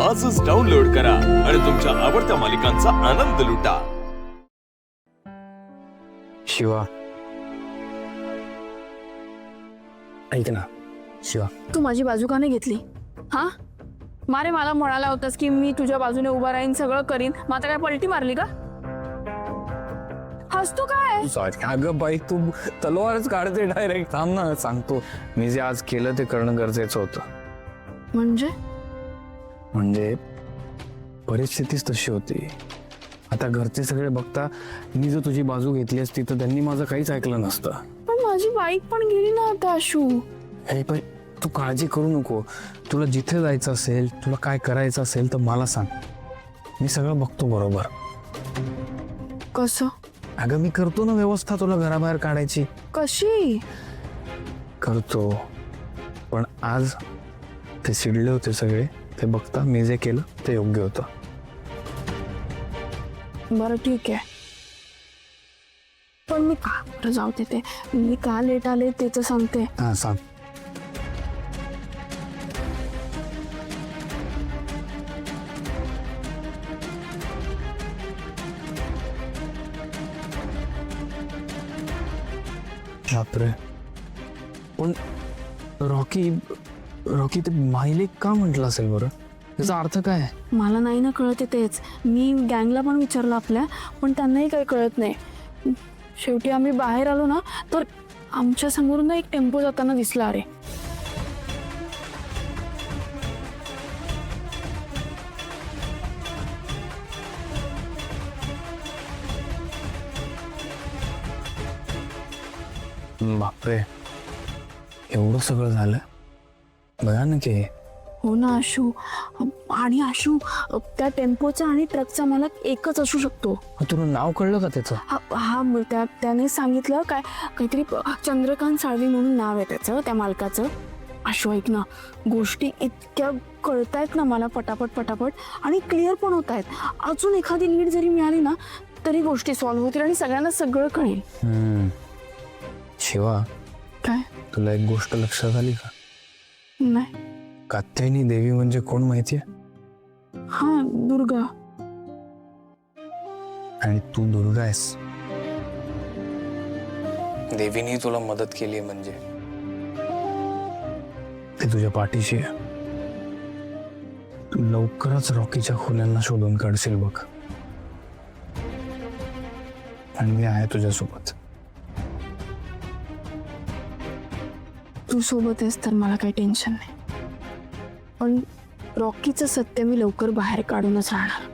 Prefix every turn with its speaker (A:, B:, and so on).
A: आजच डाउनलोड करा आणि तुमच्या आवडत्या मालिकांचा आनंद लुटा।
B: शिवा, ऐक ना शिवा,
C: तू माझी बाजू का नाही घेतली? हा मारे, मला म्हणाला होतास की मी तुझ्या बाजूने उभा राहीन, सगळं करीन, मात्र काय पलटी मारली का? हसतो काय?
B: अगं बाई, तू तलवारच काढते डायरेक्ट। थांब ना, सांगतो। मी जे आज केलं ते करणं गरजेचं होतं। म्हणजे परिस्थितीच तशी होती। आता घरचे सगळे बघता मी जर तुझी बाजू घेतली असती तर त्यांनी माझं काहीच ऐकलं नसतं।
C: पण माझी बाईक पण गेली ना आता आशू।
B: हे पण तू काळजी करू नको। तुला जिथे जायचं असेल, तुला काय करायचं असेल तर मला सांग, मी सगळं बघतो बरोबर।
C: कसं?
B: अगं मी करतो ना व्यवस्था तुला घराबाहेर काढायची।
C: कशी
B: करतो, पण आज ते चिडले होते सगळे, ते बघता मी जे केलं ते योग्य होतं।
C: बरं ठीक आहे, पण मी का जाऊ ते मी का लेट आले ते तर सांगते।
B: हा सांग। बापरे, पण रॉकी ते मायलेक का म्हटलं असेल बरं? त्याचा अर्थ काय?
C: मला नाही ना कळत तेच। मी गँगला पण विचारलं आपल्या, पण त्यांनाही काही कळत नाही। शेवटी आम्ही बाहेर आलो ना, तर आमच्या समोरून ना एक टेम्पो जाताना दिसला। अरे
B: बापरे, एवढं सगळं झालं? भयानक आहे।
C: हो ना आशू, आणि आशू त्या टेम्पोचा आणि ट्रकचा मालक एकच असू शकतो।
B: तुला नाव कळलं का त्याचं?
C: हा त्याने सांगितलं, काहीतरी चंद्रकांत साळवी म्हणून नाव आहे त्याचं, त्या मालकाचं। आशू ऐक ना, गोष्टी इतक्या कळतायत ना मला पटापट आणि क्लिअर पण होत आहेत। अजून एखादी लीड जरी मिळाली ना तरी गोष्टी सॉल्व्ह होतील आणि सगळ्यांना सगळं कळेल।
B: शिवा,
C: काय?
B: तुला एक गोष्ट लक्षात आली का?
C: नाही।
B: कात्यायनी देवी म्हणजे कोण माहितीये?
C: हा, दुर्गा।
B: आणि तू दुर्गा आहेस। देवीने तुला मदत केली म्हणजे ते तुझ्या पाठीशी आहे। तू लवकरच रॉकीच्या खुन्यांना शोधून काढशील बघ, आणि मी आहे तुझ्यासोबत।
C: तू सोबत आहेस तर मला काही टेन्शन नाही, पण रॉकीचं सत्य मी लवकर बाहेर काढूनच राहणार।